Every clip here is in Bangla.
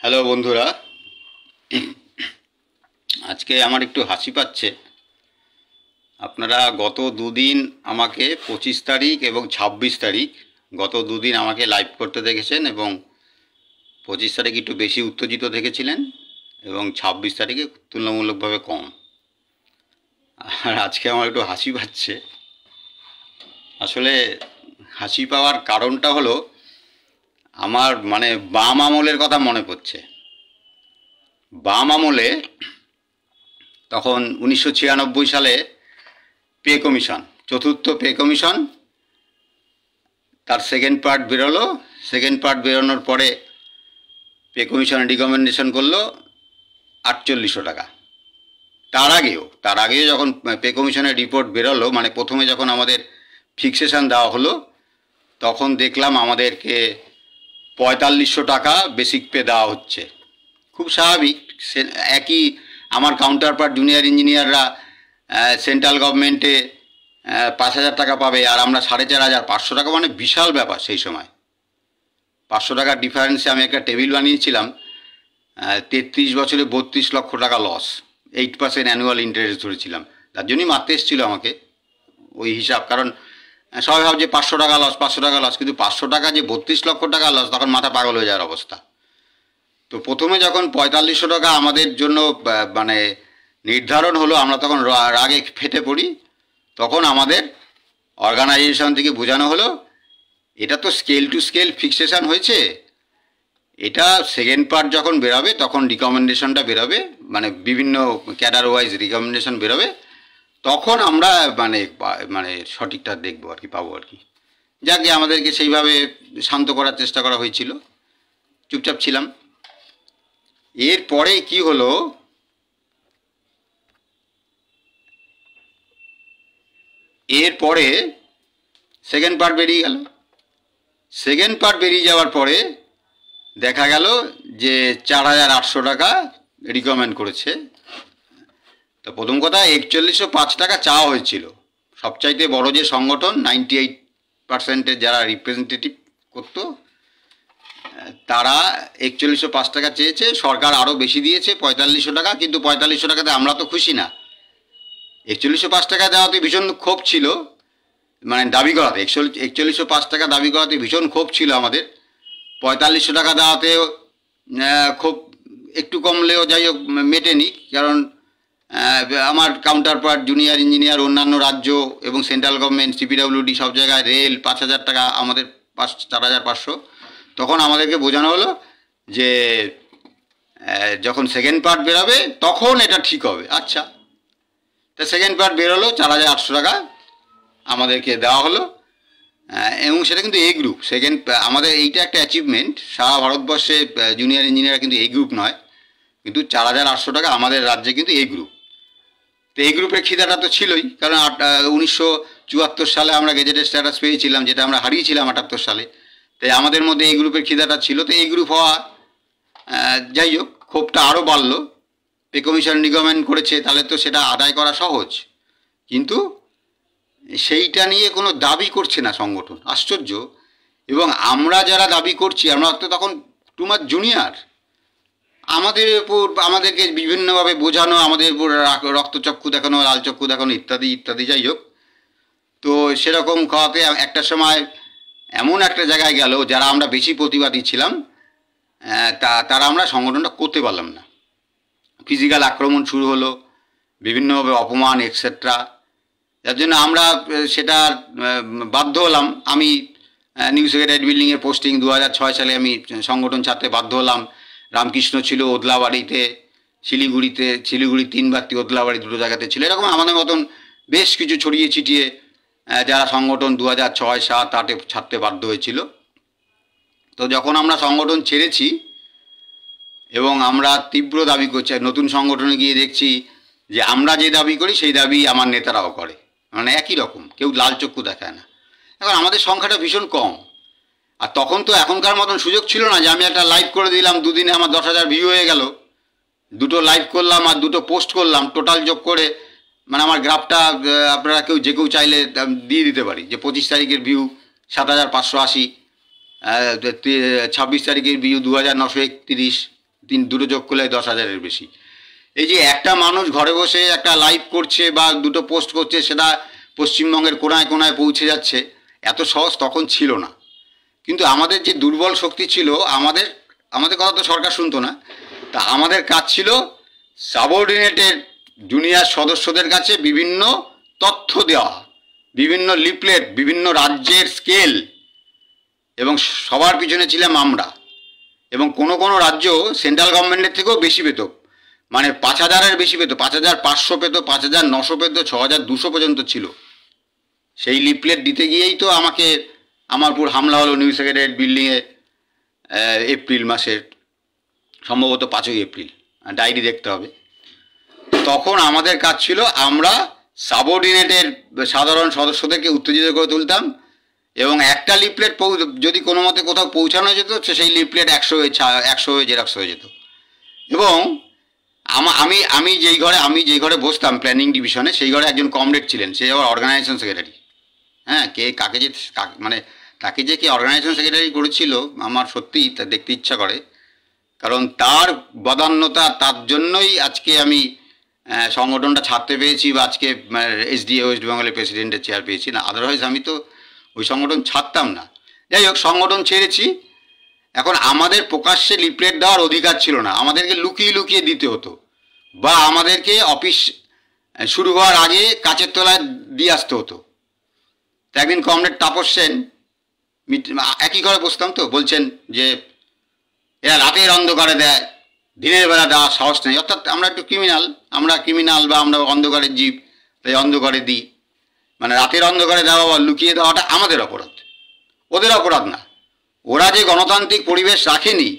হ্যালো বন্ধুরা, আজকে আমার একটু হাসি পাচ্ছে। আপনারা গত দুদিন আমাকে 25 তারিখ এবং 26 তারিখ গত দুদিন আমাকে লাইভ করতে দেখেছেন এবং 25 তারিখ একটু বেশি উত্তেজিত দেখেছিলেন এবং 26 তারিখে তুলনামূলকভাবে কম। আর আজকে আমার একটু হাসি পাচ্ছে। আসলে হাসি পাওয়ার কারণটা হলো আমার বাম আমলের কথা মনে পড়ছে। বাম আমলে তখন 1996 সালে পে কমিশন, চতুর্থ পে কমিশন, তার সেকেন্ড পার্ট বেরোলো। সেকেন্ড পার্ট বেরোনোর পরে পে কমিশন রিকমেন্ডেশন করলো 4800 টাকা। তার আগেও যখন পে কমিশনের রিপোর্ট বেরোলো, প্রথমে যখন আমাদের ফিক্সেশন দেওয়া হলো, তখন দেখলাম আমাদেরকে 4500 টাকা বেসিক পে দেওয়া হচ্ছে। খুব স্বাভাবিক। একই আমার কাউন্টার পার্ট জুনিয়র ইঞ্জিনিয়াররা সেন্ট্রাল গভর্নমেন্টে 5000 টাকা পাবে, আর আমরা 4500 টাকা, বিশাল ব্যাপার। সেই সময় 500 টাকার ডিফারেন্সে আমি একটা টেবিল বানিয়েছিলাম। 33 বছরে 32 লক্ষ টাকা লস, 8% অ্যানুয়াল ইন্টারেস্ট ধরেছিলাম। তার জন্যই মারতে এসেছিল আমাকে ওই হিসাব। কারণ সবাই ভাবছে 500 টাকা লস, 500 টাকা লস, কিন্তু 500 টাকা যে 32 লক্ষ টাকা লস, তখন মাথা পাগল হয়ে যাওয়ার অবস্থা। তো প্রথমে যখন 4500 টাকা আমাদের জন্য নির্ধারণ হলো, আমরা তখন রাগে ফেটে পড়ি। তখন আমাদের অর্গানাইজেশন থেকে বোঝানো হলো, এটা তো স্কেল টু স্কেল ফিক্সেশন হয়েছে, এটা সেকেন্ড পার্ট যখন বেরোবে তখন রিকমেন্ডেশনটা বেরোবে, বিভিন্ন ক্যাডার ওয়াইজ রিকমেন্ডেশন বেরোবে, তখন আমরা সঠিকটা দেখবো আর কি, পাবো আর কি। যাকে আমাদেরকে সেইভাবে শান্ত করার চেষ্টা করা হয়েছিল। চুপচাপ ছিলাম। এরপরে কি হলো, এরপরে সেকেন্ড পার্ট বেরিয়ে গেল। সেকেন্ড পার্ট বেরিয়ে যাওয়ার পরে দেখা গেল যে 4800 টাকা রিকমেন্ড করেছে। তো প্রথম কথা, 4105 টাকা চাওয়া হয়েছিল। সবচাইতে বড় যে সংগঠন, 98%-এর যারা রিপ্রেজেন্টেটিভ করতো, তারা 4105 টাকা চেয়েছে। সরকার আরও বেশি দিয়েছে, 4500 টাকা। কিন্তু 4500 টাকাতে আমরা তো খুশি না। 4105 টাকা দেওয়াতে ভীষণ ক্ষোভ ছিল, দাবি করাতে 4105 টাকা দাবি করাতে ভীষণ ক্ষোভ ছিল আমাদের। 4500 টাকা দেওয়াতেও খুব একটু কমলেও যাই হোক মেটেনি। কারণ আমার কাউন্টার পার্ট জুনিয়র ইঞ্জিনিয়ার অন্যান্য রাজ্য এবং সেন্ট্রাল গভর্নমেন্ট, সিপিডব্লিউডি, সব জায়গায় রেল 5000 টাকা, আমাদের 4500। তখন আমাদেরকে বোঝানো হলো যে যখন সেকেন্ড পার্ট বেরোবে তখন এটা ঠিক হবে। আচ্ছা, তা সেকেন্ড পার্ট বেরোলো, 4800 টাকা আমাদেরকে দেওয়া হলো। এবং সেটা কিন্তু এ গ্রুপ। আমাদের এইটা একটা অ্যাচিভমেন্ট। সারা ভারতবর্ষে জুনিয়র ইঞ্জিনিয়ার কিন্তু এই গ্রুপ নয়, কিন্তু 4800 টাকা আমাদের রাজ্যে কিন্তু এই গ্রুপ। তো এই গ্রুপের খিদাটা তো ছিলই, কারণ 1974 সালে আমরা গেজেটের স্ট্যাটাস পেয়েছিলাম, যেটা আমরা হারিয়েছিলাম 78 সালে। তাই আমাদের মধ্যে এই গ্রুপের খিদাটা ছিল। তো এই গ্রুপ হওয়া, যাই হোক, ক্ষোভটা আরও বাড়লো। পে কমিশন রিকমেন্ড করেছে, তাহলে তো সেটা আদায় করা সহজ। কিন্তু সেইটা নিয়ে কোনো দাবি করছে না সংগঠন। আশ্চর্য। এবং আমরা যারা দাবি করছি, আমরা তো তখন টু মাচ জুনিয়র। আমাদের উপর আমাদেরকে বিভিন্নভাবে বোঝানো, আমাদের উপর রক্তচক্ষু দেখানো, লাল চক্ষু দেখানো, ইত্যাদি ইত্যাদি। যাই হোক, তো সেরকম খাওয়াতে একটা সময় এমন একটা জায়গায় গেল, যারা আমরা বেশি প্রতিবাদী ছিলাম, তারা আমরা সংগঠনটা করতে পারলাম না। ফিজিক্যাল আক্রমণ শুরু হলো, বিভিন্নভাবে অপমান এক্সেট্রা। যার জন্য আমরা সেটা বাধ্য হলাম। আমি নিউ সেক্রেটারিয়েট বিল্ডিংয়ের পোস্টিং 2006 সালে আমি সংগঠন ছাড়তে বাধ্য হলাম। রামকৃষ্ণ ছিল ওদলাবাড়িতে, শিলিগুড়ি 3 ওদলাবাড়ি 2 জায়গাতে ছিল। এরকম আমাদের মতন বেশ কিছু ছড়িয়ে ছিটিয়ে যারা সংগঠন 2006, 7, 8-এ ছাড়তে বাধ্য হয়েছিল। তো যখন আমরা সংগঠন ছেড়েছি এবং আমরা তীব্র দাবি করছি, নতুন সংগঠনে গিয়ে দেখছি যে আমরা যে দাবি করি সেই দাবি আমার নেতারাও করে, একই রকম, কেউ লাল চক্ষু দেখায় না। এখন আমাদের সংখ্যাটা ভীষণ কম। আর তখন তো এখনকার মতন সুযোগ ছিল না যে আমি একটা লাইভ করে দিলাম, দুদিনে আমার 10,000 ভিউ হয়ে গেল। 2টো লাইভ করলাম আর 2টো পোস্ট করলাম, টোটাল যোগ করে আমার গ্রাফটা আপনারা যে কেউ চাইলে দিয়ে দিতে পারি, যে 25 তারিখের ভিউ 7580, 26 তারিখের ভিউ 2931, দুটো যোগ করলে 10,000-এর বেশি। এই যে একটা মানুষ ঘরে বসে একটা লাইভ করছে বা দুটো পোস্ট করছে, সেটা পশ্চিমবঙ্গের কোনায় কোনায় পৌঁছে যাচ্ছে, এত সহজ তখন ছিল না। কিন্তু আমাদের যে দুর্বল শক্তি ছিল, আমাদের কথা তো সরকার শুনতো না, তা আমাদের কাজ ছিল সাবঅর্ডিনেটেড জুনিয়র সদস্যদের কাছে বিভিন্ন তথ্য দেওয়া, বিভিন্ন লিফলেট, বিভিন্ন রাজ্যের স্কেল, এবং সবার পিছনে ছিলাম আমরা। এবং কোনো কোনো রাজ্য সেন্ট্রাল গভর্নমেন্টের থেকেও বেশি পেত, মানে 5,000-এর বেশি পেত, 5,500 পেত, 5,900 পেত, 6,200 পর্যন্ত ছিল। সেই লিফলেট দিতে গিয়েই তো আমাকে আমার উপর হামলা হলো নিউজ সেক্রেটারিয়েট বিল্ডিংয়ে এপ্রিল মাসের, সম্ভবত 5ই এপ্রিল, ডায়েরি দেখতে হবে। তখন আমাদের কাজ ছিল আমরা সাবঅর্ডিনেটের সাধারণ সদস্যদেরকে উত্তেজিত করে তুলতাম, এবং একটা লিফলেট যদি কোনো মতে কোথাও পৌঁছানো যেত, সেই লিফলেট 100 হয়ে জেরক্স হয়ে যেত। এবং আমি যেই ঘরে বসতাম প্ল্যানিং ডিভিশনে, সেই ঘরে একজন কমরেড ছিলেন, সে আবার অর্গানাইজেশন সেক্রেটারি। হ্যাঁ, তাকে যে কে অর্গানাইজেশন সেক্রেটারি করেছিল, আমার সত্যিই তা দেখতে ইচ্ছা করে, কারণ তার বদান্যতা, তার জন্যই আজকে আমি সংগঠনটা ছাড়তে পেরেছি, বা আজকে এসডিএ ওয়েস্ট বেঙ্গলের প্রেসিডেন্টের চেয়ার পেয়েছি। না, আদারওয়াইজ আমি তো ওই সংগঠন ছাড়তাম না। যাই হোক, সংগঠন ছেড়েছি। এখন আমাদের প্রকাশ্যে লিফলেট দেওয়ার অধিকার ছিল না, আমাদেরকে লুকিয়ে লুকিয়ে দিতে হতো, বা আমাদেরকে অফিস শুরু হওয়ার আগে কাচের তলায় দিয়ে আসতে হতো। তো একদিন কমরেড তাপস সেন, একই ঘরে বসতাম, তো বলছেন যে এরা রাতের অন্ধকারে দেয়, দিনের বেলা দেওয়ার সাহস নেই। অর্থাৎ আমরা একটু ক্রিমিনাল, বা আমরা অন্ধকারের জীব, তাই অন্ধকারে দিই। মানে রাতের অন্ধকারে দেওয়া বা লুকিয়ে দেওয়াটা আমাদের অপরাধ, ওদের অপরাধ না। ওরা যে গণতান্ত্রিক পরিবেশ রাখেনি,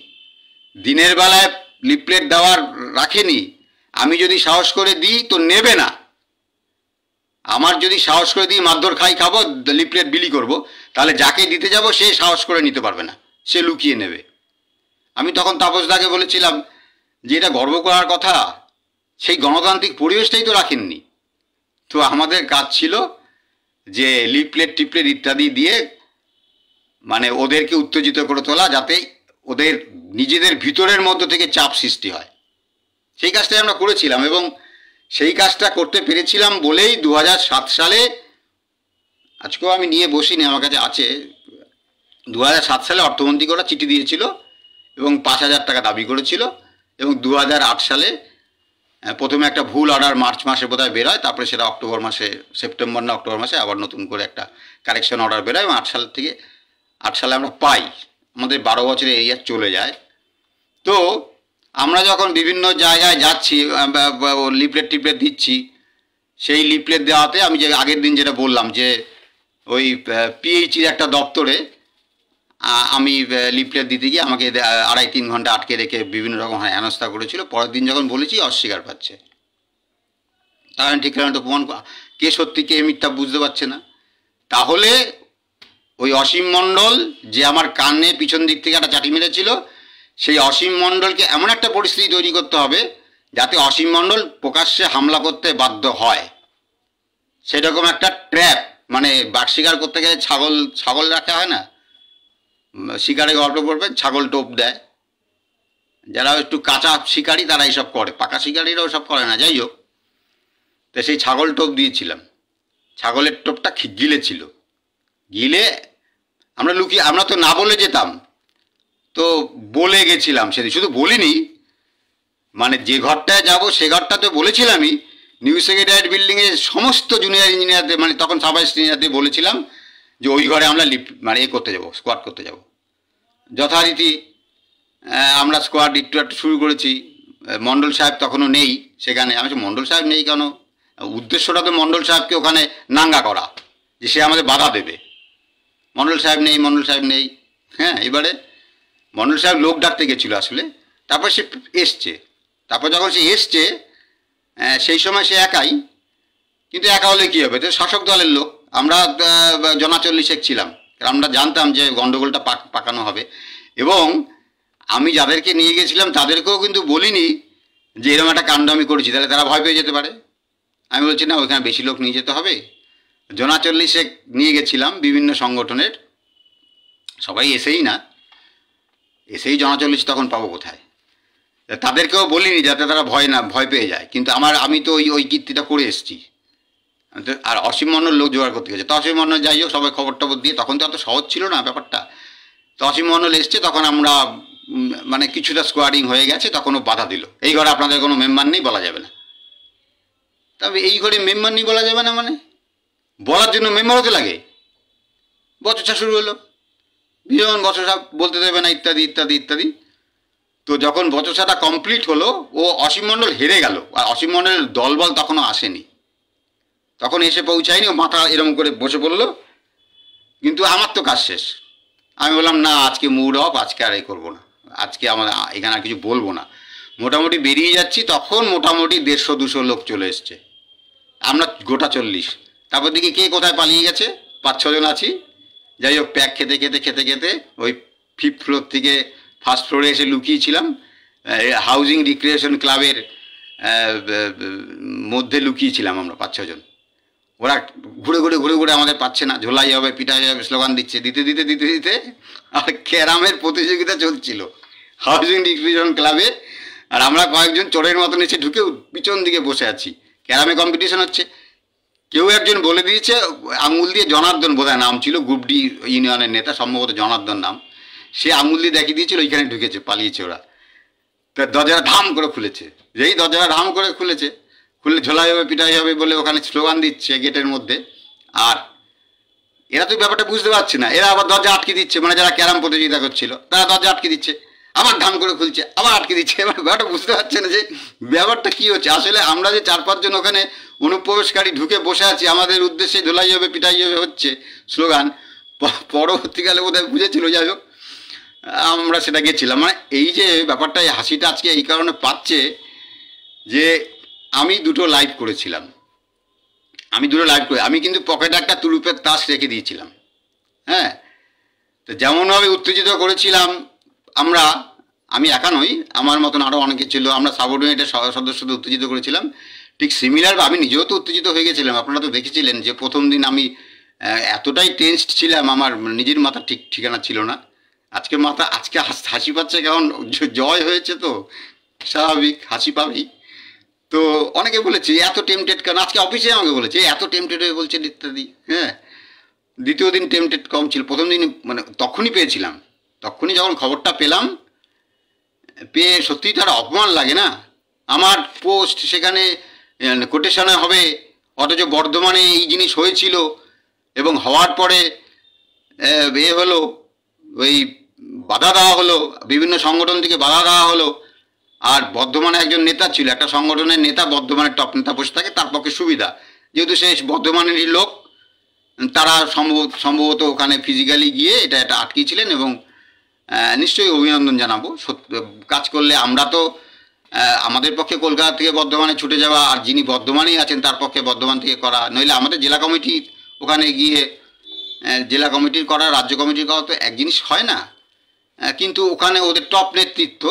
দিনের বেলায় লিফলেট দেওয়ার রাখেনি, আমি যদি সাহস করে দিই তো নেবে না। আমার যদি সাহস করে দিই মারধর খাবো, লিফলেট বিলি করব, তাহলে যাকে দিতে যাব সে সাহস করে নিতে পারবে না, সে লুকিয়ে নেবে। আমি তখন তাপসদাকে বলেছিলাম যে এটা গর্ব করার কথা, সেই গণতান্ত্রিক পরিবেশটাই তো রাখেননি। তো আমাদের কাজ ছিল যে লিফলেট টিপলেট ইত্যাদি দিয়ে মানে ওদেরকে উত্তেজিত করে তোলা, যাতে ওদের নিজেদের ভিতরের মধ্য থেকে চাপ সৃষ্টি হয়। সেই কাজটাই আমরা করেছিলাম, এবং সেই কাজটা করতে পেরেছিলাম বলেই 2007 সালে, আজকেও আমি নিয়ে বসিনি, আমার কাছে আছে, 2007 সালে অর্থমন্ত্রীকে ওরা চিঠি দিয়েছিল এবং 5,000 টাকা দাবি করেছিল। এবং 2008 সালে প্রথমে একটা ভুল অর্ডার মার্চ মাসে বোধহয় বেরোয়, তারপরে সেটা সেপ্টেম্বর না অক্টোবর মাসে আবার নতুন করে একটা কারেকশন অর্ডার বেরোয়, এবং 8 সালে আমরা পাই। আমাদের 12 বছরের এরিয়া চলে যায়। তো আমরা যখন বিভিন্ন জায়গায় যাচ্ছি, লিফলেট দিচ্ছি, সেই লিফলেট দেওয়াতে আমি যে আগের দিন যেটা বললাম যে ওই পিএইচির একটা দপ্তরে আমি লিফলেট দিতে গিয়ে আমাকে 2.5-3 ঘন্টা আটকে রেখে বিভিন্ন রকম হেনস্থা করেছিল। পরের দিন যখন বলেছি, অস্বীকার পাচ্ছে। তাহলে ঠিক তো প্রমাণ কে সত্যি কে মিথ্যা বুঝতে পারছে না। তাহলে ওই অসীম মণ্ডল যে আমার কানে পিছন দিক থেকে একটা চাটি মেরেছিল, সেই অসীম মণ্ডলকে এমন একটা পরিস্থিতি তৈরি করতে হবে যাতে অসীম মণ্ডল প্রকাশ্যে হামলা করতে বাধ্য হয়। সেরকম একটা ট্র্যাপ, মানে বাঘ শিকার করতে গেলে ছাগল রাখা হয় না, শিকারে গল্প পড়বে, ছাগল টোপ দেয়। যারা একটু কাঁচা শিকারি তারা এইসব করে, পাকা শিকারিরা ওসব করে না। যাই হোক, তো সেই ছাগল টোপ দিয়েছিলাম। ছাগলের টোপটা গিলে ছিল, গিলে আমরা তো না বলে যেতাম, তো বলে গেছিলাম সেদিন। শুধু বলিনি, মানে যে ঘরটায় যাব সে ঘরটা তো বলেছিলামই। নিউজ সেক্রেটারিয়েট বিল্ডিংয়ে সমস্ত জুনিয়র ইঞ্জিনিয়ারদের, মানে তখন সাব ইঞ্জিনিয়ারদের বলেছিলাম যে ওই ঘরে আমরা করতে যাব, স্কোয়াড করতে যাব। যথারীতি আমরা স্কোয়াড একটু শুরু করেছি। মণ্ডল সাহেব তখনও নেই সেখানে। আমি মণ্ডল সাহেব নেই কেন, উদ্দেশ্যটা তো মণ্ডল সাহেবকে ওখানে নাঙ্গা করা, যে সে আমাদের বাধা দেবে। মণ্ডল সাহেব নেই। হ্যাঁ, এবারে মণ্ডল সাহেব লোক ডাকতে গেছিলো আসলে। তারপর সে এসছে। তারপর যখন সে এসছে, সেই সময় সে একাই। কিন্তু একা হলে কী হবে, তো শাসক দলের লোক। আমরা 40 ছিলাম, আমরা জানতাম যে গণ্ডগোলটা পাকানো হবে। এবং আমি যাদেরকে নিয়ে গেছিলাম তাদেরকেও কিন্তু বলিনি যে এরকম একটা কাণ্ড আমি করেছি, তাহলে তারা ভয় পেয়ে যেতে পারে। আমি বলছি না, ওইখানে বেশি লোক নিয়ে যেতে হবে। 40 নিয়ে গেছিলাম বিভিন্ন সংগঠনের, সবাই এসেই 40 তখন পাবো কোথায়। তাদেরকেও বলিনি যাতে তারা ভয় পেয়ে যায়, কিন্তু আমি তো ওই কীর্তিটা করে এসেছি। আর অসীম মণ্ডল লোক জোগাড় করতে গেছে, তো অসীম মণ্ডল যাই হোক সবাই খবর টবর দিয়ে, তখন তো অত সহজ ছিল না ব্যাপারটা। তো অসীম মণ্ডল এসছে, তখন আমরা মানে কিছুটা স্কোয়াডিং হয়ে গেছে, তখনও বাধা দিল, এই ঘরে আপনাদের কোনো মেম্বার নেই, বলা যাবে না। তবে এই ঘরে মেম্বার নেই বলা যাবে না মানে বলার জন্য মেম্বার হতে লাগে। বচসা শুরু হলো, ভীষণ বচসা, বলতে দেবে না ইত্যাদি ইত্যাদি ইত্যাদি। তো যখন বচসাটা কমপ্লিট হলো, ও অসীম মণ্ডল হেরে গেল, আর অসীম মণ্ডলের দলবল তখনও আসেনি, তখন এসে পৌঁছায়নি, ও মাথা এরম করে বসে পড়লো। কিন্তু আমার তো কাজ শেষ, আমি বললাম না আজকে মুড অফ, আজকে আর এই করবো না, আজকে আমার এখানে আর কিছু বলবো না। মোটামুটি বেরিয়ে যাচ্ছি, তখন মোটামুটি 150-200 লোক চলে এসছে, আমরা গোটা 40। তারপর দিকে কে কোথায় পালিয়ে গেছে, 5-6 জন আছি। যাই হোক প্যাক খেতে খেতে খেতে খেতে ওই 5th ফ্লোর থেকে 1st ফ্লোরে এসে লুকিয়েছিলাম, হাউজিং রিক্রিয়েশন ক্লাবের মধ্যে লুকিয়েছিলাম আমরা 5-6 জন। ওরা ঘুরে ঘুরে ঘুরে ঘুরে আমাদের পাচ্ছে না, ঝোলাই হবে পিটাই হবে স্লোগান দিচ্ছে, দিতে দিতে দিতে দিতে আর ক্যারামের প্রতিযোগিতা চলছিল হাউজিং রিক্রিয়েশন ক্লাবে। আর আমরা কয়েকজন চোরের মতন এসে ঢুকে পিছন দিকে বসে আছি, ক্যারামে কম্পিটিশন হচ্ছে। কেউ একজন বলে দিয়েছে আঙুল দিয়ে, জনার্দন বোধহয় নাম ছিল, গ্রুপ ডি ইউনিয়নের নেতা, সম্ভবত জনার্দন নাম, সে আঙুল দিয়ে দেখিয়ে দিয়েছিল ওইখানে ঢুকেছে, পালিয়েছে ওরা। তো দরজাটা ধাম করে খুলেছে, যেই দরজাটা ধাম করে খুলে ঝোলাই হবে পিটাই হবে বলে ওখানে স্লোগান দিচ্ছে গেটের মধ্যে। আর এরা তো ব্যাপারটা বুঝতে পারছে না, এরা আবার দরজা আটকে দিচ্ছে, মানে যারা ক্যারাম প্রতিযোগিতা করছিল তারা দরজা আটকে দিচ্ছে, আবার ধাম করে খুলছে, আবার আটকে দিচ্ছে। এবার ব্যাপারটা বুঝতে পারছে না যে ব্যাপারটা কী হচ্ছে। আসলে আমরা যে 4-5 জন ওখানে অনুপ্রবেশকারী ঢুকে বসে আছি, আমাদের উদ্দেশ্যে ঝোলাই হবে পিটাই হবে হচ্ছে স্লোগান, পরবর্তীকালে বোধহয় বুঝেছিল। যাই হোক আমরা সেটা গেছিলাম, মানে এই যে ব্যাপারটা, এই হাসিটা আজকে এই কারণে পাচ্ছে যে আমি 2টো লাইভ করেছিলাম, আমি কিন্তু পকেটে একটা তুরুপের তাস রেখে দিয়েছিলাম। হ্যাঁ, তো যেমনভাবে উত্তেজিত করেছিলাম আমি একা নই, আমার মতন আরও অনেকে ছিল, আমরা সাবঅর্ডিনেটের সদস্যদের উত্তেজিত করেছিলাম। ঠিক সিমিলার আমি নিজেও তো উত্তেজিত হয়ে গেছিলাম, আপনারা তো দেখেছিলেন যে প্রথম দিন আমি এতটাই টেনসড ছিলাম, আমার নিজের মাথা ঠিকানা ছিল না। আজকে হাসি পাচ্ছে, কারণ জয় হয়েছে তো স্বাভাবিক হাসি পাবেই। তো অনেকে বলেছে এত টেম্পটেড কেন, আজকে অফিসে আমাকে বলেছে এত টেম্পটেড হয়ে বলছেন ইত্যাদি। হ্যাঁ, দ্বিতীয় দিন টেম্পটেড কম ছিল, প্রথম দিন মানে তখনই পেয়েছিলাম, তখনই যখন খবরটা পেয়ে সত্যিই তার অপমান লাগে না। আমার পোস্ট সেখানে কোটেশনে হবে, অথচ বর্ধমানে এই জিনিস হয়েছিল এবং হওয়ার পরে হলো ওই বাধা দেওয়া হলো, বিভিন্ন সংগঠন থেকে বাধা দেওয়া হলো। আর বর্ধমানে একজন নেতা ছিল, একটা সংগঠনের নেতা, বর্ধমানের টপ নেতা বসে থাকে, তার পক্ষে সুবিধা, যেহেতু সে বর্ধমানেরই লোক, তারা সম্ভবত ওখানে ফিজিক্যালি গিয়ে এটা আটকিয়েছিলেন। এবং নিশ্চয়ই অভিনন্দন জানাবো, কাজ করলে আমরা তো আমাদের পক্ষে কলকাতা থেকে বর্ধমানে ছুটে যাওয়া, আর যিনি বর্ধমানেই আছেন তার পক্ষে বর্ধমান থেকে করা, নইলে আমাদের জেলা কমিটি ওখানে গিয়ে জেলা কমিটির করা, রাজ্য কমিটির করা তো এক জিনিস হয় না। কিন্তু ওখানে ওদের টপ নেতৃত্ব,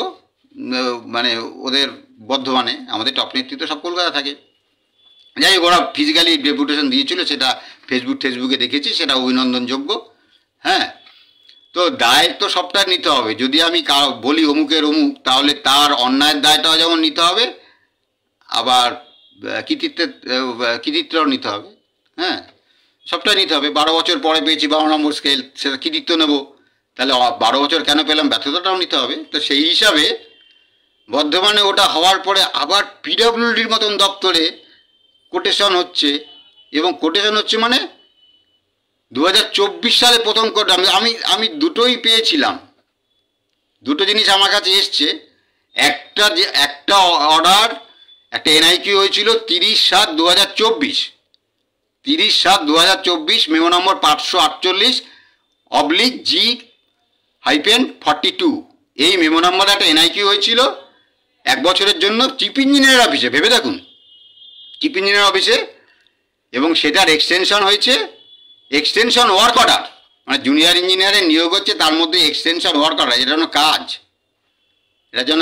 মানে ওদের বর্ধমানে, আমাদের টপ নেতৃত্ব সব কলকাতা থাকে। যাই হোক, ওরা ফিজিক্যালি ডেপুটেশন দিয়েছিল, সেটা ফেসবুকে দেখেছি, সেটা অভিনন্দনযোগ্য। হ্যাঁ, তো দায় তো সবটা নিতে হবে। যদি আমি বলি অমুকের অমুক, তাহলে তার অন্যায়ের দায়টাও যেমন নিতে হবে, আবার কৃতিত্বও নিতে হবে। হ্যাঁ, সবটাই নিতে হবে। 12 বছর পরে পেয়েছি 12 নম্বর স্কেল, সেটা কৃতিত্ব নেব, তাহলে 12 বছর কেন পেলাম ব্যর্থতাটাও নিতে হবে। তো সেই হিসাবে বর্ধমানে ওটা হওয়ার পরে আবার পিডব্লিউডির মতন দপ্তরে কোটেশন হচ্ছে, এবং কোটেশন হচ্ছে মানে 2024 সালে প্রথম কোট। আমি দুটোই পেয়েছিলাম, দুটো জিনিস আমার কাছে এসছে। একটা অর্ডার, একটা এনআইকিউ হয়েছিল 30/7/2024, 30/7/2024, মেমো নম্বর 548/G-42। এই মেমো নম্বরে একটা এনআইকিউ হয়েছিল 1 বছরের জন্য চিফ ইঞ্জিনিয়ার অফিসে, ভেবে দেখুন, চিফ ইঞ্জিনিয়ার অফিসে। এবং সেটার এক্সটেনশন হয়েছে এক্সটেনশন ওয়ার্ক অর্ডার, মানে জুনিয়র ইঞ্জিনিয়ারের নিয়োগ হচ্ছে, তার মধ্যে এক্সটেনশন ওয়ার্ক অর্ডার, এটা যেন কাজ, এটা যেন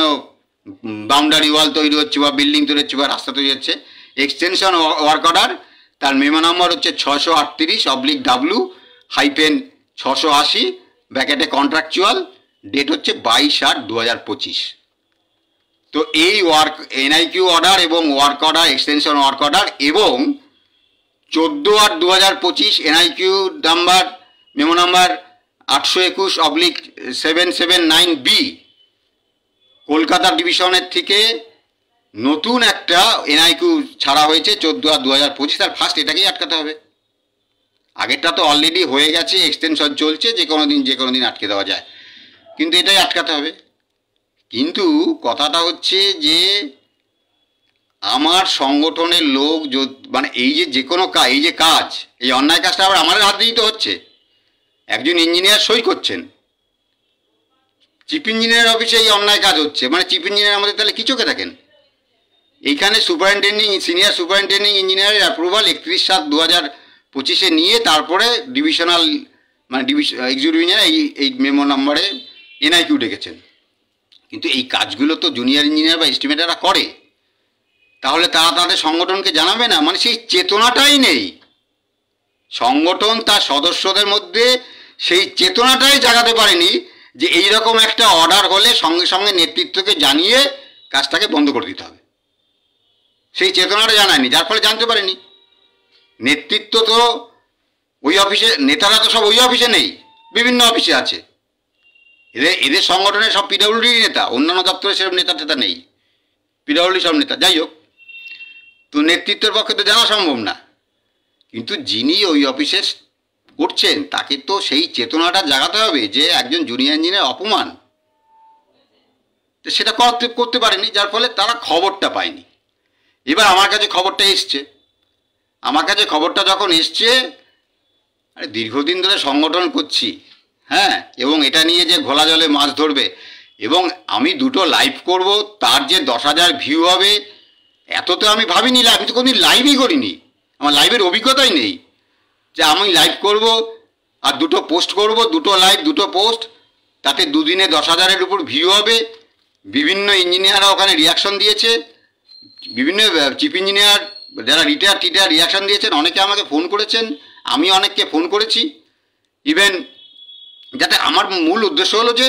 বাউন্ডারি ওয়াল তৈরি হচ্ছে বা বিল্ডিং তৈরি হচ্ছে বা রাস্তা তৈরি হচ্ছে, এক্সটেনশন ওয়ার্ক অর্ডার। তার মেমো নম্বর হচ্ছে 638/W-680, ব্র্যাকেটে কন্ট্রাকচুয়াল, ডেট হচ্ছে 22/8/2025। তো এই এনআইকিউ অর্ডার এবং work order, extension work order এবং 14/8/2025 NIQ number memo number 821/779B Kolkata ডিভিশনের থেকে নতুন একটা এনআইকিউ ছাড়া হয়েছে 14/8/2025, তার ফার্স্ট এটাকেই আটকাতে হবে। আগেরটা তো অলরেডি হয়ে গেছে, এক্সটেনশন চলছে, যে কোনো দিন আটকে দেওয়া যায়, কিন্তু এটাই আটকাতে হবে। কিন্তু কথাটা হচ্ছে যে আমার সংগঠনের লোক মানে এই যে কোনো কাজ, এই অন্যায় কাজটা আবার আমাদের হাত দিয়েই তো হচ্ছে। একজন ইঞ্জিনিয়ার সই করছেন, চিফ ইঞ্জিনিয়ার অফিসে এই অন্যায় কাজ হচ্ছে, মানে চিফ ইঞ্জিনিয়ার আমাদের তাহলে কি চোখে থাকেন? এইখানে সিনিয়র সুপারিনটেন্ডিং ইঞ্জিনিয়ারের অ্যাপ্রুভাল 31/7/2025 নিয়ে তারপরে ডিভিশনাল মানে এক্সিকিউটিভ ইঞ্জিনিয়ার এই মেমো নাম্বারে এনআইকিউ ডেকেছেন। কিন্তু এই কাজগুলো তো জুনিয়র ইঞ্জিনিয়ার বা এস্টিমেটাররা করে, তাহলে তারা তাদের সংগঠনকে জানাবে না? মানে সেই চেতনাটাই নেই। সংগঠন তার সদস্যদের মধ্যে সেই চেতনাটাই জাগাতে পারেনি যে এই রকম একটা অর্ডার হলে সঙ্গে সঙ্গে নেতৃত্বকে জানিয়ে কাজটাকে বন্ধ করে দিতে হবে। সেই চেতনাটা জানায়নি, যার ফলে জানতে পারেনি। নেতৃত্ব তো ওই অফিসে, নেতারা তো সব ওই অফিসে নেই, বিভিন্ন অফিসে আছে। এদের সংগঠনের সব পিডব্লিউডি নেতা, অন্যান্য দপ্তরে সেরকম নেতা টেতা নেই, পিডব্লিউডি সব নেতা। যাই হোক, তো নেতৃত্বের পক্ষে তো জানা সম্ভব না, কিন্তু যিনি ওই অফিসে করছেন তাকে তো সেই চেতনাটা জাগাতে হবে যে একজন জুনিয়র ইঞ্জিনিয়ার অপমান, তো সেটা করতে পারেনি, যার ফলে তারা খবরটা পায়নি। এবার আমার কাছে খবরটা এসছে, যখন এসছে, আরে দীর্ঘদিন ধরে সংগঠন করছি, হ্যাঁ, এবং এটা নিয়ে যে ঘোলা জলে মাছ ধরবে এবং আমি 2টো লাইভ করব, তার যে 10,000 ভিউ হবে, এত তো আমি ভাবিনি। আমি তো কোনোদিন লাইভই করিনি, আমার লাইভের অভিজ্ঞতাই নেই যে আমি লাইভ করব আর 2টো পোস্ট করব, 2টো লাইভ 2টো পোস্ট, তাতে 2 দিনে 10,000-এর উপর ভিউ হবে। বিভিন্ন ইঞ্জিনিয়াররা ওখানে রিয়াকশন দিয়েছে, বিভিন্ন চিফ ইঞ্জিনিয়ার যারা রিটায়ার রিয়াকশন দিয়েছেন, অনেকে আমাকে ফোন করেছেন, আমি অনেককে ফোন করেছি। ইভেন যাতে আমার মূল উদ্দেশ্য হলো যে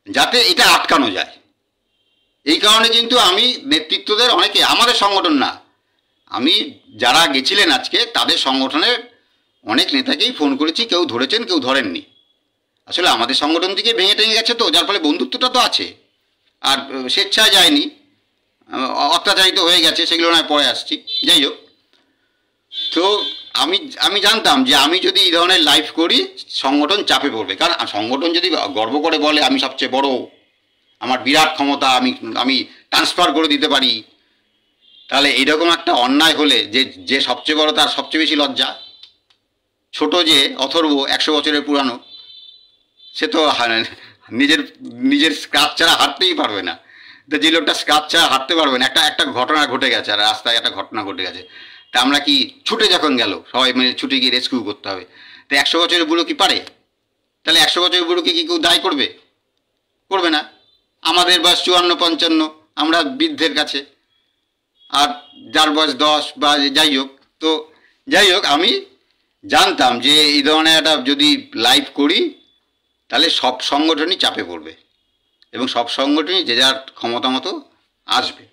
যাতে এটা আটকানো যায়, এই কারণে কিন্তু আমি নেতৃত্বদের অনেকে, আমাদের সংগঠন না, আমি যারা গেছিলেন আজকে তাদের সংগঠনের অনেক নেতাকেই ফোন করেছি, কেউ ধরেছেন কেউ ধরেননি। আসলে আমাদের সংগঠন থেকে ভেঙে টেঙে গেছে তো, যার ফলে বন্ধুত্বটা তো আছে, আর স্বেচ্ছায় যায়নি, অত্যাচারিত হয়ে গেছে, সেগুলো নয় পরে আসছি। যাই হোক, তো আমি জানতাম যে আমি যদি এই ধরনের লাইভ করি সংগঠন চাপে পড়বে, কারণ সংগঠন যদি গর্ব করে বলে আমি সবচেয়ে বড়, আমার বিরাট ক্ষমতা, আমি ট্রান্সফার করে দিতে পারি, তাহলে এইরকম একটা অন্যায় হলে যে সবচেয়ে বড় তার সবচেয়ে বেশি লজ্জা। ছোট যে অথর্ব 100 বছরের পুরানো, সে তো নিজের স্ক্রাচ ছাড়া হাঁটতেই পারবে না। তো যে লোকটা স্ক্রাচ ছাড়া হাঁটতে পারবে না, একটা ঘটনা ঘটে গেছে, আর রাস্তায় একটা ঘটনা ঘটে গেছে, তা আমরা কি ছুটে যখন গেল সবাই মিলে ছুটে গিয়ে রেস্কিউ করতে হবে, তো 100 বছরের বুড়ো কি পারে? তাহলে 100 বছরের বুড়োকে কি কেউ দায় করবে না? আমাদের বয়স 54-55, আমরা বৃদ্ধের কাছে, আর যার বয়স 10 বা যাই হোক, আমি জানতাম যে এই ধরনের একটা যদি লাইভ করি তাহলে সব সংগঠনই চাপে পড়বে এবং সব সংগঠনই যে যার ক্ষমতা মতো আসবে,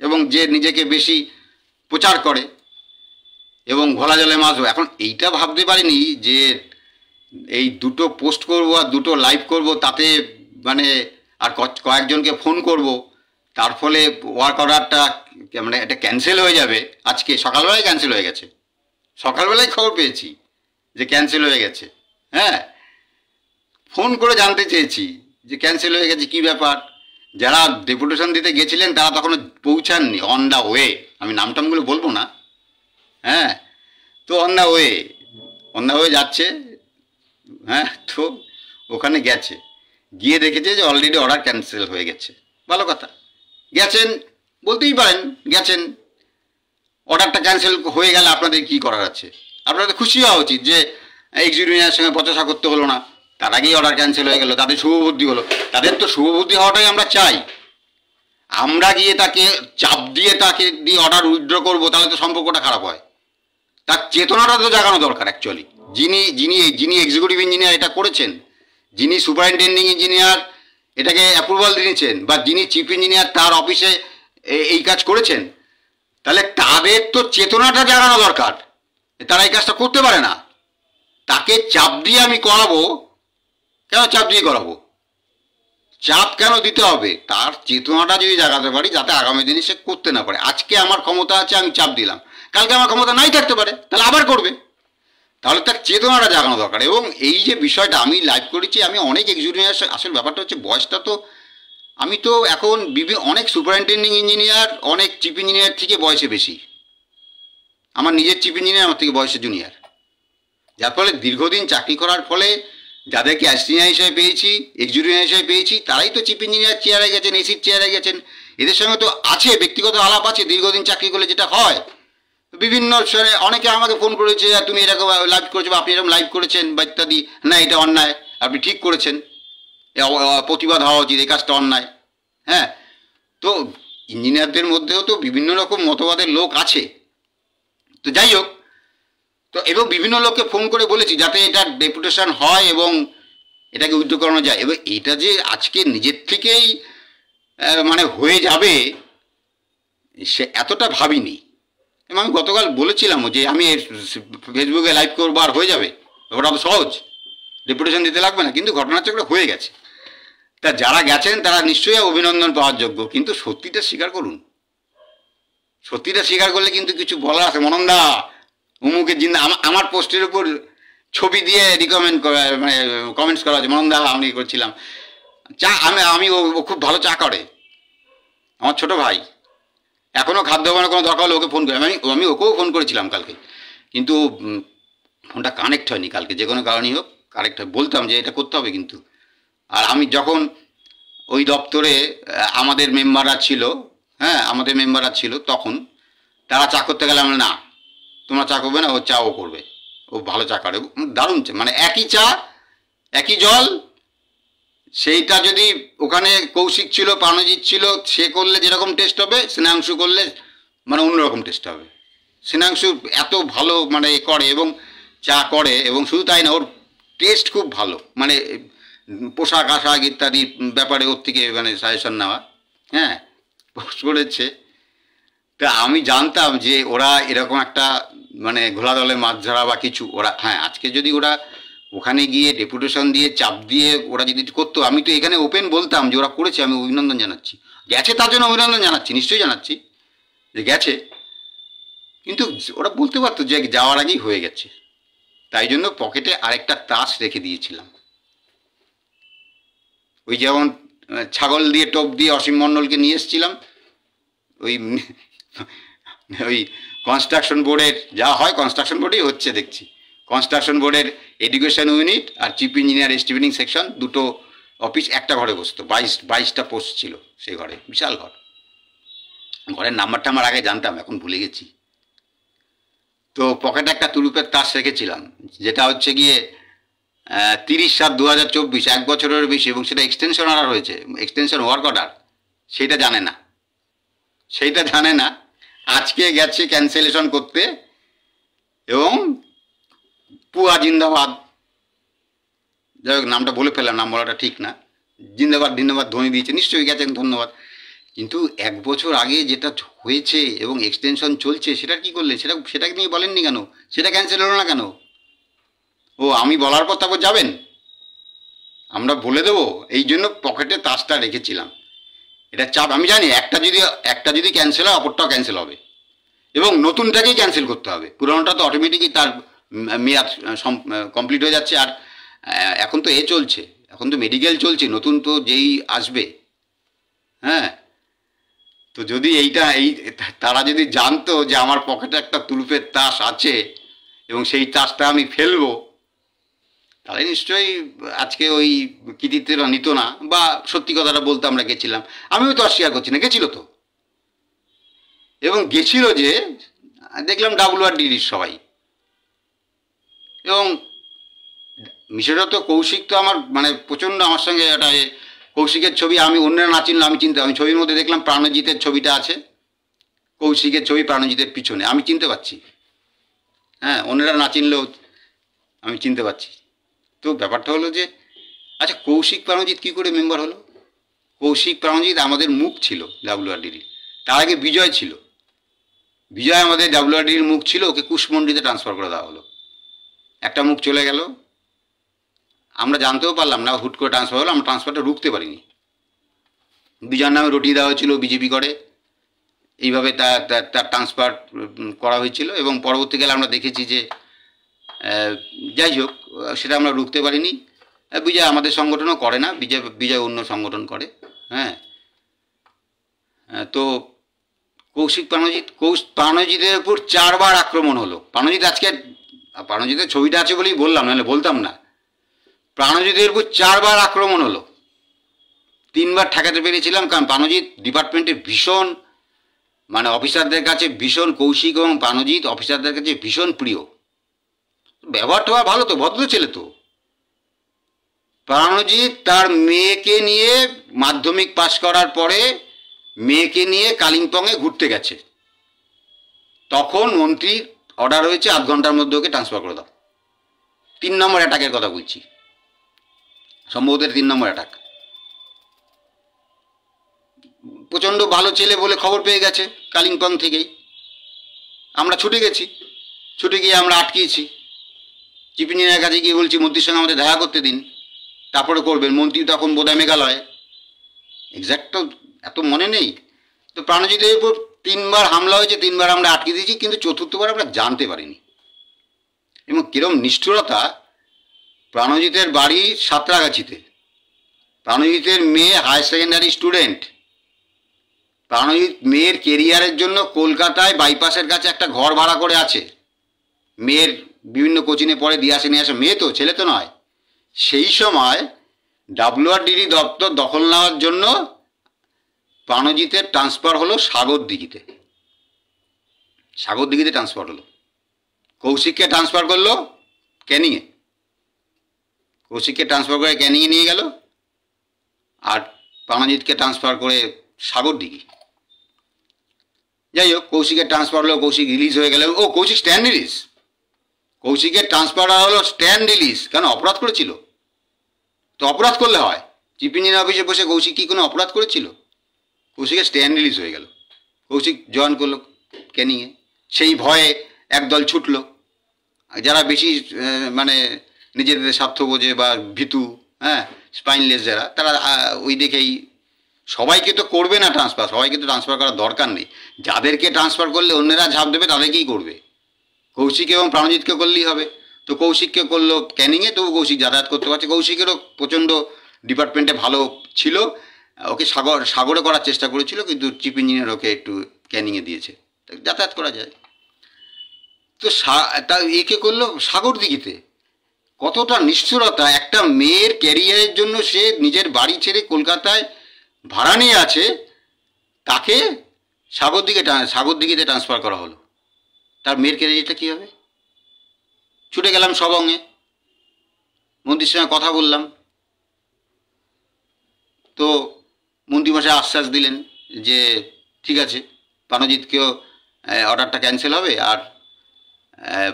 এবং যে নিজেকে বেশি প্রচার করে এবং ঘোলা জলে মাছ। এখন এইটা ভাবতে পারিনি যে এই 2টো পোস্ট করব আর 2টো লাইভ করব, তাতে মানে আর কয়েকজনকে ফোন করব, তার ফলে ওয়ার্ক অর্ডারটা মানে এটা ক্যান্সেল হয়ে যাবে। আজকে সকালবেলায় ক্যান্সেল হয়ে গেছে, সকালবেলায় খবর পেয়েছি যে ক্যান্সেল হয়ে গেছে। হ্যাঁ, ফোন করে জানতে চেয়েছি যে ক্যান্সেল হয়ে গেছে, কী ব্যাপার। যারা ডেপুটেশন দিতে গেছিলেন তারা তখনও পৌঁছাননি, অন দ্য ওয়ে, আমি নামটামগুলো বলবো না। হ্যাঁ, তো অন দ্য ওয়ে যাচ্ছে। হ্যাঁ, তো ওখানে গিয়ে দেখেছে যে অলরেডি অর্ডার ক্যান্সেল হয়ে গেছে। ভালো কথা, গেছেন, বলতেই পারেন গেছেন, অর্ডারটা ক্যান্সেল হয়ে গেলে আপনাদের কি করার আছে? আপনাদের খুশি হওয়া উচিত যে এক্সিকিউটিভের সঙ্গে বচসা করতে হলো না, তার আগেই অর্ডার ক্যান্সেল হয়ে গেল, তাদের শুভবুদ্ধি হলো। তাদের তো শুভবুদ্ধি হওয়াটাই আমরা চাই। আমরা গিয়ে তাকে চাপ দিয়ে অর্ডার উইথড্র করবো, তাহলে তো সম্পর্কটা খারাপ হয়। তার চেতনাটা তো জাগানো দরকার। অ্যাকচুয়ালি যিনি এক্সিকিউটিভ ইঞ্জিনিয়ার এটা করেছেন, যিনি সুপারিনটেন্ডিং ইঞ্জিনিয়ার এটাকে অ্যাপ্রুভাল দিয়েছেন, বা যিনি চিফ ইঞ্জিনিয়ার তার অফিসে এই কাজ করেছেন, তাহলে তাদের তো চেতনাটা জাগানো দরকার, তারা এই কাজটা করতে পারে না। তাকে চাপ দিয়ে আমি করাবো, কেন চাপ দিয়ে করাবো? চাপ কেন দিতে হবে? তার চেতনাটা যদি জাগাতে পারি যাতে আগামী দিনে সে করতে না পারে। আজকে আমার ক্ষমতা আছে, আমি চাপ দিলাম, কালকে আমার ক্ষমতা নাই থাকতে পারে, তাহলে আবার করবে। তাহলে তার চেতনাটা জাগানো দরকার। এবং এই যে বিষয়টা আমি লাইভ করেছি, আমি অনেক এক্সিকিউটিভ, আসলে ব্যাপারটা হচ্ছে বয়সটা তো, আমি তো এখন অনেক সুপারিনটেন্ডিং ইঞ্জিনিয়ার, অনেক চিফ ইঞ্জিনিয়ার থেকে বয়সে বেশি। আমার নিজের চিফ ইঞ্জিনিয়ার আমার থেকে বয়সে জুনিয়র, যার ফলে দীর্ঘদিন চাকরি করার ফলে যাদেরকে অ্যাসিস্ট্যান্ট হিসেবে পেয়েছি, এক্সিকিউটিভ হিসেবে পেয়েছি, তারাই তো চিফ ইঞ্জিনিয়ার চেয়ারে গেছেন, এসির চেয়ারে গেছেন। এদের সঙ্গে তো আছে ব্যক্তিগত আলাপ আছে, দীর্ঘদিন চাকরি করলে যেটা হয়। বিভিন্ন অনেকে আমাকে ফোন করেছে, তুমি এরকম লাইভ করেছো বা আপনি এরকম লাইভ করেছেন বা ইত্যাদি, না এটা অন্যায়, আপনি ঠিক করেছেন, প্রতিবাদ হওয়া উচিত, এই কাজটা অন্যায়। হ্যাঁ, তো ইঞ্জিনিয়ারদের মধ্যেও তো বিভিন্ন রকম মতবাদের লোক আছে। তো যাই হোক, তো এবং বিভিন্ন লোককে ফোন করে বলেছি যাতে এটা ডেপুটেশন হয় এবং এটাকে উইথড্র করানো যায়। এবার এটা যে আজকে নিজের থেকেই মানে হয়ে যাবে সে এতটা ভাবিনি। এবং আমি গতকাল বলেছিলাম যে আমি ফেসবুকে লাইভ করবো আর হয়ে যাবে, ওটা তো সহজ, ডেপুটেশন দিতে লাগবে না। কিন্তু ঘটনাচক্রে হয়ে গেছে। তা যারা গেছেন তারা নিশ্চয়ই অভিনন্দন পাওয়ার যোগ্য, কিন্তু সত্যিটা স্বীকার করুন। সত্যিটা স্বীকার করলে কিন্তু কিছু বলার আছে। মনন্দা অমুকের জিন্দা, আমার পোস্টের উপর ছবি দিয়ে রিকমেন্ড মানে কমেন্টস করা হচ্ছে, মনন্দা আমি করছিলাম চা, আমি ও খুব ভালো চা করে, আমার ছোট ভাই, এখনও খাদ্য বানানোর কোনো দরকার হলে ওকে ফোন করে, আমি ওকেও ফোন করেছিলাম কালকে, কিন্তু ফোনটা কানেক্ট হয়নি কালকে, যে কোনো কারণেই হোক কানেক্ট হয়, বলতাম যে এটা করতে হবে কিন্তু। আর আমি যখন ওই দপ্তরে আমাদের মেম্বাররা ছিল, হ্যাঁ আমাদের মেম্বাররা ছিল, তখন তারা চা করতে গেলে আমরা না, তোমরা চা করবে না, ও চা ও করবে, ও ভালো চা করে, দারুণ চা, মানে একই চা একই জল। সেইটা যদি ওখানে কৌশিক ছিল, প্রাণজিৎ ছিল, সে করলে যেরকম টেস্ট হবে, স্নেহাংশু করলে মানে অন্যরকম টেস্ট হবে। স্নেহাংশু এত ভালো মানে করে এবং চা করে, এবং শুধু তাই না, ওর টেস্ট খুব ভালো, মানে পোশাক আশাক ইত্যাদি ব্যাপারে ওর থেকে মানে সাজেশন নেওয়া। হ্যাঁ, পোস্ট করেছে। তা আমি জানতাম যে ওরা এরকম একটা মানে ঘোলা দলে মাছ ধরা বা কিছু, ওরা হ্যাঁ আজকে যদি ওরা ওখানে গিয়ে ডেপুটেশন দিয়ে চাপ দিয়ে ওরা যদি করতো, আমি তো এখানে ওপেন বলতাম যে ওরা করেছে, আমি অভিনন্দন জানাচ্ছি, গেছে তার জন্য অভিনন্দন জানাচ্ছি, নিশ্চয়ই জানাচ্ছি যে গেছে। কিন্তু ওরা বলতে পারতো যে যাওয়ার আগেই হয়ে গেছে, তাই জন্য পকেটে আরেকটা তাস রেখে দিয়েছিলাম। ওই যেমন ছাগল দিয়ে টোপ দিয়ে অসীম মণ্ডলকে নিয়ে এসেছিলাম, ওই কনস্ট্রাকশন বোর্ডের যা হয়, কনস্ট্রাকশন বোর্ডেই হচ্ছে দেখছি, কনস্ট্রাকশন বোর্ডের এডুকেশন ইউনিট আর চিফ ইঞ্জিনিয়ার এস্টিমেটিং সেকশন, দুটো অফিস একটা ঘরে বসতো, 22টা পোস্ট ছিল সেই ঘরে, বিশাল ঘর। ঘরের নাম্বারটা আমার আগে জানতাম, এখন ভুলে গেছি। তো পকেটে একটা তুরুপের তাস রেখেছিলাম, যেটা হচ্ছে গিয়ে 30/7/2024, 1 বছরের বেশি, এবং সেটা এক্সটেনশন অর্ডার হয়েছে, এক্সটেনশন ওয়ার্ক অর্ডার, সেইটা জানে না, আজকে গেছে ক্যান্সেলেশন করতে। এবং পুয়া জিন্দাবাদ, যাই হোক নামটা বলে ফেললাম, নাম বলাটা ঠিক না, জিন্দাবাদ ধন্যবাদ ধ্বনি দিয়েছে, নিশ্চয়ই গেছেন, ধন্যবাদ। কিন্তু 1 বছর আগে যেটা হয়েছে এবং এক্সটেনশন চলছে, সেটা কি করলেন? সেটাকে নিয়ে বলেননি কেন? সেটা ক্যান্সেল হলো না কেন? ও আমি বলার পর তারপর যাবেন, আমরা বলে দেবো, এই জন্য পকেটে তাসটা রেখেছিলাম। এটা চাপ, আমি জানি একটা যদি ক্যান্সেল হয় অপরটাও ক্যান্সেল হবে, এবং নতুনটাকেই ক্যান্সেল করতে হবে, পুরোনোটা তো অটোমেটিকই তার মেয়াদ কমপ্লিট হয়ে যাচ্ছে। আর এখন তো চলছে, এখন তো মেডিকেল চলছে, নতুন তো যেই আসবে। হ্যাঁ, তো যদি তারা যদি জানতো যে আমার পকেটে একটা তুলুপের তাস আছে এবং সেই তাসটা আমি ফেলবো, তাহলে নিশ্চয়ই আজকে ওই কৃতিত্বটা নিত না, বা সত্যি কথাটা বলতে আমরা গেছিলাম, আমিও তো অস্বীকার করছি না, গেছিল তো, এবং গেছিল যে দেখলাম WRDDর সবাই। এবং বিষয়টা তো কৌশিক তো আমার মানে প্রচণ্ড আমার সঙ্গে একটা কৌশিকের ছবি, আমি অন্যরা না চিনলে আমি চিনতে, আমি ছবির মধ্যে দেখলাম প্রাণজিতের ছবিটা আছে, কৌশিকের ছবি প্রাণজিতের পিছনে, আমি চিনতে পারছি। হ্যাঁ, অন্যরা না চিনলেও আমি চিনতে পারছি। তো ব্যাপারটা হলো যে আচ্ছা, কৌশিক প্রাণজিৎ কী করে মেম্বার হলো? কৌশিক প্রাণজিৎ আমাদের মুখ ছিল WRDD, তার আগে বিজয় ছিল, বিজয় আমাদের ডাব্লিউআরডির মুখ ছিল, ওকে কুশমন্ডিতে ট্রান্সফার করে দেওয়া হলো। একটা মুখ চলে গেল, আমরা জানতেও পারলাম না, হুট করে ট্রান্সফার হলো, আমরা ট্রান্সফারটা রুখতে পারিনি। বিজয়ের নামে রটিয়ে দেওয়া হয়েছিল বিজেপি করে, এইভাবে তার ট্রান্সফার করা হয়েছিল এবং পরবর্তীকালে আমরা দেখেছি যে যাই হোক সেটা আমরা রুখতে পারিনি। বিজয় আমাদের সংগঠনও করে না, বিজয় অন্য সংগঠন করে। হ্যাঁ, তো কৌশিক প্রাণজিতের উপর 4 বার আক্রমণ হলো। প্রাণজিতের ছবিটা আছে বলেই বললাম, নাহলে বলতাম না। প্রাণজিতের উপর 4 বার আক্রমণ হলো, 3 বার ঠেকাতে পেরেছিলাম, কারণ প্রাণজিৎ ডিপার্টমেন্টের ভীষণ মানে অফিসারদের কাছে ভীষণ, কৌশিক এবং প্রাণজিৎ অফিসারদের কাছে ভীষণ প্রিয়, ব্যবহারটা ভালো, তো ভদ্র ছেলে। তো প্রাণজিৎ তার মেয়েকে নিয়ে মাধ্যমিক পাশ করার পরে মেয়েকে নিয়ে কালিম্পংয়ে ঘুরতে গেছে, তখন মন্ত্রীর অর্ডার হয়েছে 8 ঘন্টার মধ্যে ওকে ট্রান্সফার করে দাও। 3 নম্বর অ্যাটাকের কথা বলছি, সম্ভবত 3 নম্বর অ্যাটাক। প্রচণ্ড ভালো ছেলে বলে খবর পেয়ে গেছে কালিম্পং থেকেই, আমরা ছুটে গেছি, ছুটে গিয়ে আমরা আটকিয়েছি। চিফ ইঞ্জিনিয়ারের কাছে গিয়ে বলছি মন্ত্রীর সঙ্গে আমাদের দেখা করতে দিন, তারপরে করবেন। মন্ত্রী তখন বোধহয় মেঘালয়, এক্স্যাক্ট তো এত মনে নেই। তো প্রাণজিতের উপর 3 বার হামলা হয়েছে, 3 বার আমরা আটকে দিয়েছি, কিন্তু 4র্থবার আমরা জানতে পারিনি। এবং কিরম নিষ্ঠুরতা, প্রাণজিতের বাড়ি সাঁতরাগাছিতে, প্রাণজিতের মেয়ে হায়ার সেকেন্ডারি স্টুডেন্ট, প্রাণজিৎ মেয়ের কেরিয়ারের জন্য কলকাতায় বাইপাসের কাছে একটা ঘর ভাড়া করে আছে, মেয়ের বিভিন্ন কোচিংয়ে পড়ে, দিয়ে আসে নিয়ে আসে, মেয়ে তো, ছেলে তো নয়। সেই সময় ডাব্লিউআরডিডি দপ্তর দখল নেওয়ার জন্য প্রাণজিতের ট্রান্সফার হলো সাগরদিঘিতে, সাগরদিঘিতে ট্রান্সফার হলো। কৌশিককে ট্রান্সফার করলো ক্যানিংয়ে, কৌশিককে ট্রান্সফার করে ক্যানিংয়ে নিয়ে গেল, আর প্রাণজিৎকে ট্রান্সফার করে সাগরদিঘি। যাই হোক, কৌশিকের ট্রান্সফার হলো, কৌশিক রিলিজ হয়ে গেল। ও কৌশিক স্ট্যান্ড রিলিজ, কৌশিকের ট্রান্সফার হলো স্ট্যান্ড রিলিজ। কেন? অপরাধ করেছিল তো, অপরাধ করলে হয়। চিফ ইঞ্জিনিয়ার অফিসে বসে কৌশিক কি কোনো অপরাধ করেছিল? কৌশিকের স্ট্যান্ড রিলিজ হয়ে গেল, কৌশিক জয়েন করলো ক্যানিংয়ে। সেই ভয়ে একদল ছুটলো, যারা বেশি মানে নিজেদের স্বার্থ বোঝে বা ভীতু, হ্যাঁ, স্পাইনলেস যারা, তারা ওই দেখেই, সবাইকে তো করবে না ট্রান্সফার, সবাইকে তো ট্রান্সফার করার দরকার নেই। যাদেরকে ট্রান্সফার করলে অন্যেরা ঝাঁপ দেবে তাদেরকেই করবে। কৌশিক এবং প্রাণজিৎকে করলেই হবে। তো কৌশিককে করলো ক্যানিংয়ে, তবু কৌশিক যাতায়াত করতে পারছে। কৌশিকেরও প্রচণ্ড ডিপার্টমেন্টে ভালো ছিল, ওকে সাগরে করার চেষ্টা করেছিল, কিন্তু চিফ ইঞ্জিনিয়ার ওকে একটু ক্যানিংয়ে দিয়েছে, যাতায়াত করা যায়। তো তা একে করলো সাগরদিঘিতে। কতটা নিষ্ঠুরতা! একটা মেয়ের ক্যারিয়ারের জন্য সে নিজের বাড়ি ছেড়ে কলকাতায় ভাড়া নিয়ে আছে, তাকে সাগরদিঘিতে ট্রান্সফার করা হলো। তার মেয়ের ক্যারিয়ারটা কী হবে? ছুটে গেলাম সবঙ্গে, মন্ত্রীর সঙ্গে কথা বললাম। তো মন্ত্রীমশাই আশ্বাস দিলেন যে ঠিক আছে, প্রাণজিৎকেও অর্ডারটা ক্যান্সেল হবে, আর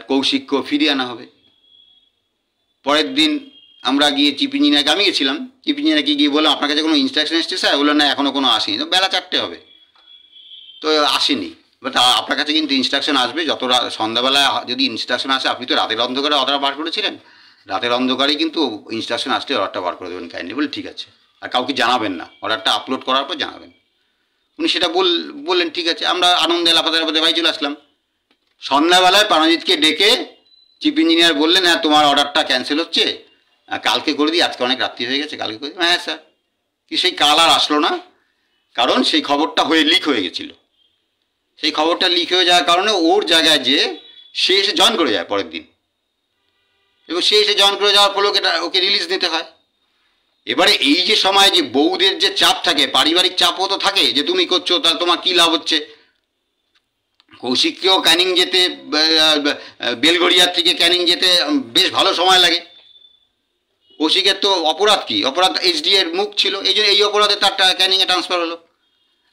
কৌশিককেও ফিরিয়ে আনা হবে। পরের দিন আমরা গিয়ে চিফ ইঞ্জিনিয়ারকে, আমি গেছিলাম, চিফ ইঞ্জিনিয়ারকে গিয়ে বললাম আপনার কাছে কোনো ইনস্ট্রাকশন এসছে স্যার? বললো না, এখনও কোনো আসেনি। তো বেলা 4টে হবে, তো আসেনি। বাট আপনার কাছে কিন্তু ইনস্ট্রাকশন আসবে, যত সন্ধ্যাবেলায় যদি ইনস্ট্রাকশন আসে, আপনি তো রাতের অন্ধকারে অর্ডার বার করেছিলেন, রাতের অন্ধকারেই কিন্তু ইনস্ট্রাকশন আসলে অর্ডারটা বার করে দেবেন কাইন্ডলি। বলে ঠিক আছে, আর কাউকে জানাবেন না, অর্ডারটা আপলোড করার পর জানাবেন। উনি সেটা বললেন ঠিক আছে। আমরা আনন্দে লাফাতে বাড়ি চলে আসলাম। সন্ধ্যাবেলায় প্রাণজিৎকে ডেকে চিফ ইঞ্জিনিয়ার বললেন হ্যাঁ তোমার অর্ডারটা ক্যান্সেল হচ্ছে, কালকে করে দিই, আজকে অনেক রাত্রি হয়ে গেছে, কালকে করে দিই। হ্যাঁ স্যার। কি সেই কাল আর আসলো না, কারণ সেই খবরটা লিক হয়ে গেছিলো। সেই খবরটা লিক হয়ে যাওয়ার কারণে ওর জায়গায় যে সে এসে জয়েন করে যায় পরের দিন, এবং সে এসে জয়েন করে যাওয়ার ফলে ওকে রিলিজ নিতে হয়। এবারে এই যে সময় যে বউদের যে চাপ থাকে, পারিবারিক চাপও তো থাকে, যে তুমি করছো তাহলে তোমার কী লাভ হচ্ছে। কৌশিককেও ক্যানিং যেতে, বেলঘড়িয়ার থেকে ক্যানিং যেতে বেশ ভালো সময় লাগে। কৌশিকের তো অপরাধ কি? অপরাধ এইচডি এর মুখ ছিল, এই জন্য এই অপরাধে তার ক্যানিংয়ে ট্রান্সফার হলো।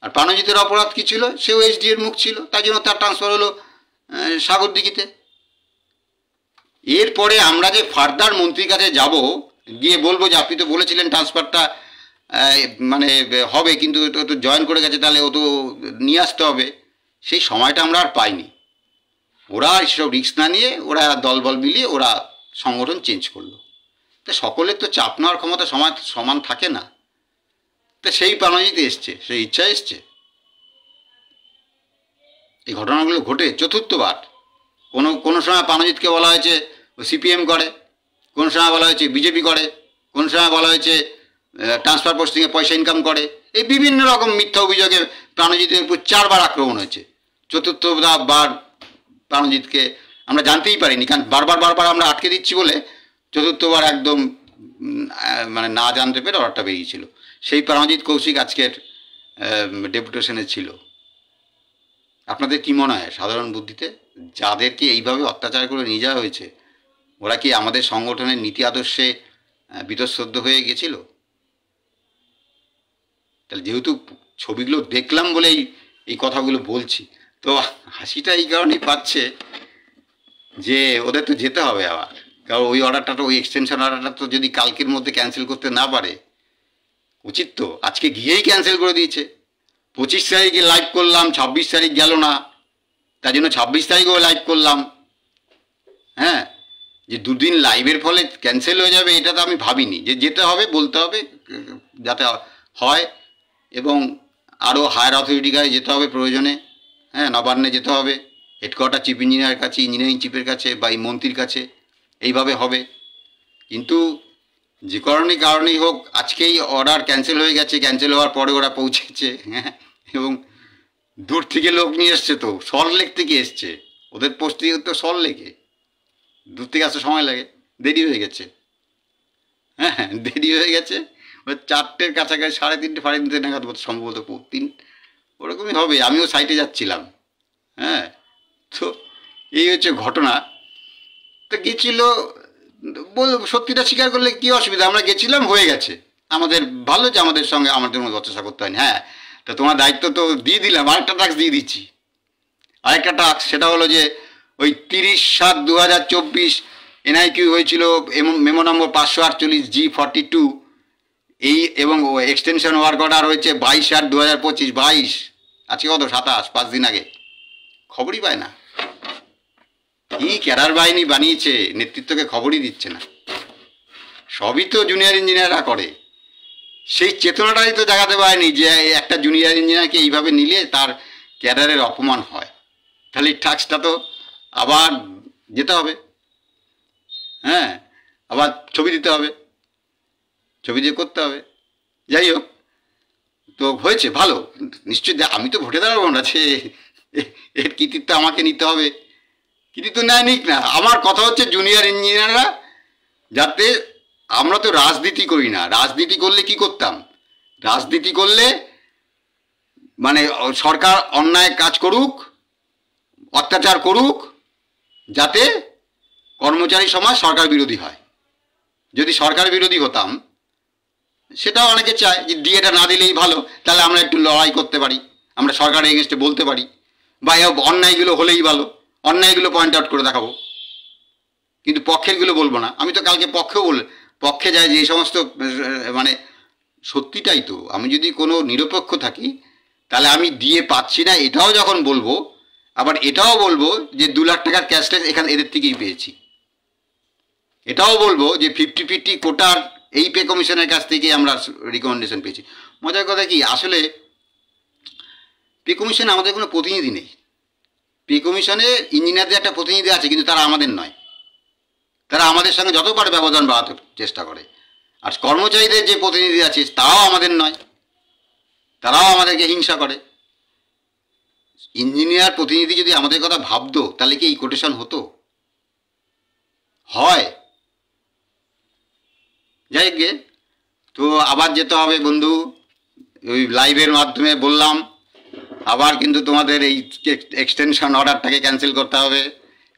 আর প্রাণজিতের অপরাধ কী ছিল? সেও এইচডি এর মুখ ছিল, তাই জন্য তার ট্রান্সফার হলো সাগরদিঘিতে। এরপরে আমরা যে ফার্দার মন্ত্রীর কাছে যাব, গিয়ে বলবো যে আপনি তো বলেছিলেন ট্রান্সফারটা মানে হবে, কিন্তু ও তো জয়েন করে গেছে, তাহলে ও তো নিয়ে আসতে হবে। সেই সময়টা আমরা আর পাইনি। ওরা এসব রিস্ক না নিয়ে ওরা দলবল মিলিয়ে ওরা সংগঠন চেঞ্জ করলো। তা সকলের তো চাপ নেওয়ার ক্ষমতা সমান থাকে না। তা সেই প্রাণজিৎ এসছে, সেই ইচ্ছা এসছে। এই ঘটনাগুলো ঘটে চতুর্থবার। কোনো সময় প্রাণজিৎকে বলা হয়েছে সিপিএম করে, কোনো সময় বলা হয়েছে বিজেপি করে, কোনো সময় বলা হয়েছে ট্রান্সফার পোস্টিংয়ে পয়সা ইনকাম করে। এই বিভিন্ন রকম মিথ্যা অভিযোগে প্রাণজিতের উপর 4 বার আক্রমণ হয়েছে। চতুর্থবার প্রাণজিৎকে আমরা জানতেই পারিনি, কারণ বারবার আমরা আটকে দিচ্ছি বলে চতুর্থবার একদম মানে না জানতে পেরে অর্ডারটা বেরিয়েছিল। সেই প্রাণজিৎ কৌশিক আজকের ডেপুটেশনে ছিল। আপনাদের কি মনে হয় সাধারণ বুদ্ধিতে, যাদেরকে এইভাবে অত্যাচার করে নিয়ে যাওয়া হয়েছে, ওরা কি আমাদের সংগঠনের নীতি আদর্শে বীতশ্রদ্ধ হয়ে গেছিল? তাহলে যেহেতু ছবিগুলো দেখলাম বলেই এই কথাগুলো বলছি, তো হাসিটা এই কারণেই পাচ্ছে যে ওদের তো যেতে হবে আবার। কারণ ওই অর্ডারটা তো, ওই এক্সটেনশন অর্ডারটা তো যদি কালকের মধ্যে ক্যান্সেল করতে না পারে, উচিত তো আজকে গিয়েই ক্যান্সেল করে দিয়েছে। 25 তারিখে লাইভ করলাম, 26 তারিখ গেল না, তার জন্য 26 তারিখেও লাইভ করলাম। হ্যাঁ, যে 2 দিন লাইভের ফলে ক্যান্সেল হয়ে যাবে এটা তো আমি ভাবিনি। যে যেতে হবে, বলতে হবে যাতে হয়, এবং আরও হায়ার অথরিটির কাছে যেতে হবে প্রয়োজনে। হ্যাঁ, নবান্নে যেতে হবে, হেডকোয়ার্টার চিফ ইঞ্জিনিয়ারের কাছে, ইঞ্জিনিয়ারিং চিফের কাছে বা এই মন্ত্রীর কাছে, এইভাবে হবে। কিন্তু যে কারণেই হোক আজকেই অর্ডার ক্যান্সেল হয়ে গেছে। ক্যান্সেল হওয়ার পরে ওরা পৌঁছেছে, হ্যাঁ, এবং দূর থেকে লোক নিয়ে এসছে, তো সল্টলেক থেকে এসছে। ওদের পোস্টিং তো সল্টলেকে, দূর থেকে আসতে সময় লাগে, দেরি হয়ে গেছে। হ্যাঁ, দেরি হয়ে গেছে। ওই 4টের কাছাকাছি, 3:30 3:30 নাগাদ সম্ভবত 3 ওরকমই হবে। আমিও সাইটে যাচ্ছিলাম। হ্যাঁ, তো এই হচ্ছে ঘটনা। তো গেছিল, সত্যিটা স্বীকার করলে কী অসুবিধা, আমরা গেছিলাম, হয়ে গেছে। আমাদের ভালো যে আমাদের সঙ্গে আমাদের মধ্যে অত্যাচার করতে হয়নি। হ্যাঁ, তো তোমার দায়িত্ব তো দিয়ে দিলাম, আরেকটা টাস্ক দিয়ে দিচ্ছি। আরেকটা টাস্ক, সেটা হলো যে ওই 30/7/2024 এনআইকিউ হয়েছিল, মেমো নম্বর 548G42, এই এবং এক্সটেনশন ওয়ার্ক অর্ডার হয়েছে 22/8/2025। 22 আজকে কত, 27, 5 দিন আগে। খবরই পায় না। কি ক্যাডার বাহিনী বানিয়েছে, নেতৃত্বকে খবরই দিচ্ছে না। সবই তো জুনিয়র ইঞ্জিনিয়াররা করে। সেই চেতনাটাই তো দেখাতে পারেনি যে একটা জুনিয়র ইঞ্জিনিয়ারকে এইভাবে নিলে তার ক্যাডারের অপমান হয়। তাহলে টাস্কটা তো আবার যেতে হবে। হ্যাঁ, আবার ছবি দিতে হবে, ছবি দিয়ে করতে হবে। যাই হোক, তো হয়েছে ভালো নিশ্চয়ই। আমি তো ভোটে দাঁড়াবো না, যে এর কৃতিত্ব আমাকে নিতে হবে। কৃতিত্ব নেয় নিক না। আমার কথা হচ্ছে জুনিয়র ইঞ্জিনিয়াররা যাতে, আমরা তো রাজনীতি করি না। রাজনীতি করলে কি করতাম, রাজনীতি করলে মানে সরকার অন্যায় কাজ করুক, অত্যাচার করুক, যাতে কর্মচারী সমাজ সরকার বিরোধী হয়। যদি সরকার বিরোধী হতাম, সেটাও অনেকে চায় যে ডিএটা না দিলেই ভালো, তাহলে আমরা একটু লড়াই করতে পারি, আমরা সরকারের এগেনস্টে বলতে পারি, বা অন্যায়গুলো হলেই ভালো, অন্যায়গুলো পয়েন্ট আউট করে দেখাবো, কিন্তু পক্ষেরগুলো বলবো না। আমি তো কালকে পক্ষে যাই যে এই সমস্ত, মানে সত্যিটাই তো। আমি যদি কোনো নিরপেক্ষ থাকি, তাহলে আমি দিয়ে পাচ্ছি না এটাও যখন বলবো, আবার এটাও বলবো যে 2 লাখ টাকার ক্যাশলেস এখানে এদের থেকেই পেয়েছি। এটাও বলবো যে 50-50 কোটার এই পে কমিশনের কাছ থেকে আমরা রিকমেন্ডেশন পেয়েছি। মজার কথা কি, আসলে পে কমিশনে আমাদের কোনো প্রতিনিধি নেই। পে কমিশনে ইঞ্জিনিয়ারদের একটা প্রতিনিধি আছে, কিন্তু তারা আমাদের নয়। তারা আমাদের সঙ্গে যত পারে ব্যবধান বাড়াতে চেষ্টা করে। আর কর্মচারীদের যে প্রতিনিধি আছে তারাও আমাদের নয়, তারাও আমাদেরকে হিংসা করে। ইঞ্জিনিয়ার প্রতিনিধি যদি আমাদের কথা ভাবতো, তাহলে কি এই কোটেশন হতো? হয়? যাই গে, তো আবার যেতে হবে বন্ধু। ওই লাইভের মাধ্যমে বললাম, আবার কিন্তু তোমাদের এই এক্সটেনশন অর্ডারটাকে ক্যান্সেল করতে হবে,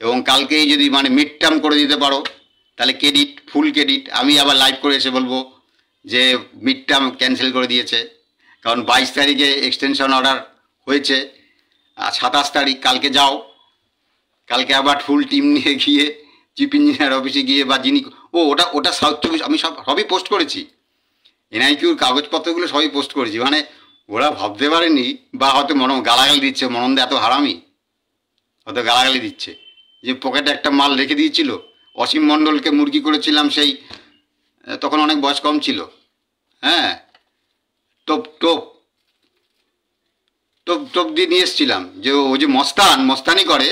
এবং কালকেই যদি মানে মিড টার্ম করে দিতে পারো, তাহলে ক্রেডিট, ফুল ক্রেডিট। আমি আবার লাইভ করে এসে বলবো যে মিড টার্ম ক্যান্সেল করে দিয়েছে, কারণ 22 তারিখে এক্সটেনশন অর্ডার হয়েছে, আর 27 তারিখ কালকে যাও। কালকে আবার ফুল টিম নিয়ে গিয়ে চিফ ইঞ্জিনিয়ার অফিসে গিয়ে, বা যিনি ওটা সাউথ চব্বিশ, আমি সবই পোস্ট করেছি। এনআইকিউর কাগজপত্রগুলো সবই পোস্ট করেছি, মানে ওরা ভাবতে পারেনি, বা হয়তো গালাগালি দিচ্ছে, মনন্দ এত হারামি, হয়তো গালাগালি দিচ্ছে যে পকেটে একটা মাল রেখে দিয়েছিল। অসীম মণ্ডলকে মুরগি করেছিলাম, সেই তখন অনেক বয়স কম ছিল, হ্যাঁ, টোপ টোপ টোপ টোপ দিয়ে নিয়ে এসেছিলাম, যে ও যে মস্তানি করে,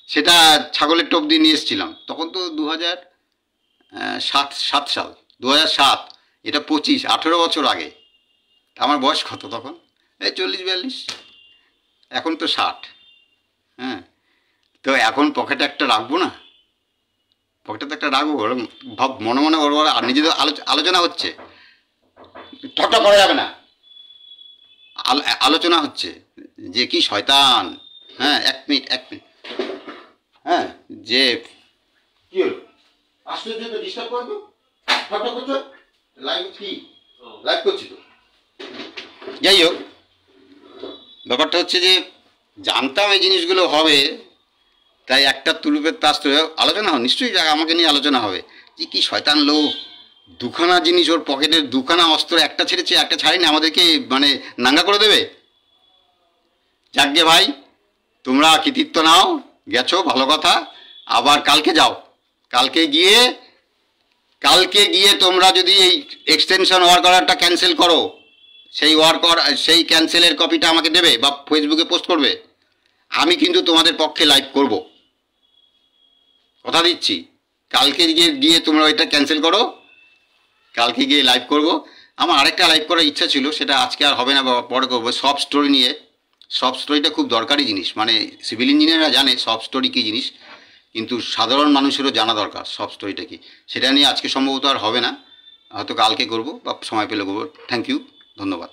সেটা ছাগলের টোপ দিয়ে নিয়ে এসেছিলাম। তখন তো 2007 সাল, 2007, এটা 18 বছর আগে। আমার বয়স কত তখন? এই 40-42, এখন তো 60। হ্যাঁ, তো এখন পকেটে একটা রাখবো না, পকেটে তো একটা রাখবো। ভাব মনে মনে ওর আর নিজেদের আলোচনা হচ্ছে, ঠকঠক করা যাবে না, আলোচনা হচ্ছে যে কি শয়তান। হ্যাঁ, এক মিনিট, হ্যাঁ, যে কি হলো, আশ্চর্য তো, ডিস্টার্ব করবো, ঠকঠক করছো, লাইভ করছি তো। যাই হোক, ব্যাপারটা হচ্ছে যে জানতাম এই জিনিসগুলো হবে, তাই একটা তুলুপের তাস তো আলোচনা হবে, নিশ্চয়ই আমাকে নিয়ে আলোচনা হবে যে কি শয়তান লোক, দুখানা জিনিস ওর পকেটের, দুখানা অস্ত্র, একটা ছেড়েছে একটা ছাড়েনি, আমাদেরকে মানে নাঙ্গা করে দেবে। যাকগে ভাই, তোমরা কৃতিত্ব নাও, গেছো ভালো কথা, আবার কালকে যাও, কালকে গিয়ে তোমরা যদি এই এক্সটেনশন ওয়ার্ক অর্ডারটা ক্যান্সেল করো, সেই ক্যান্সেলের কপিটা আমাকে দেবে বা ফেসবুকে পোস্ট করবে। আমি কিন্তু তোমাদের পক্ষে লাইভ করব, কথা দিচ্ছি। কালকে গিয়ে তোমরা ওইটা ক্যান্সেল করো, কালকে গিয়ে লাইভ করব। আমার আরেকটা লাইভ করার ইচ্ছা ছিল, সেটা আজকে আর হবে না, বা পরে করবো, সব স্টোরি নিয়ে। সব স্টোরিটা খুব দরকারি জিনিস, মানে সিভিল ইঞ্জিনিয়াররা জানে সব স্টোরি কী জিনিস, কিন্তু সাধারণ মানুষেরও জানা দরকার সব স্টোরিটা কী। সেটা নিয়ে আজকে সম্ভবত আর হবে না, হয়তো কালকে করবো বা সময় পেলে করবো। থ্যাংক ইউ, ধন্যবাদ।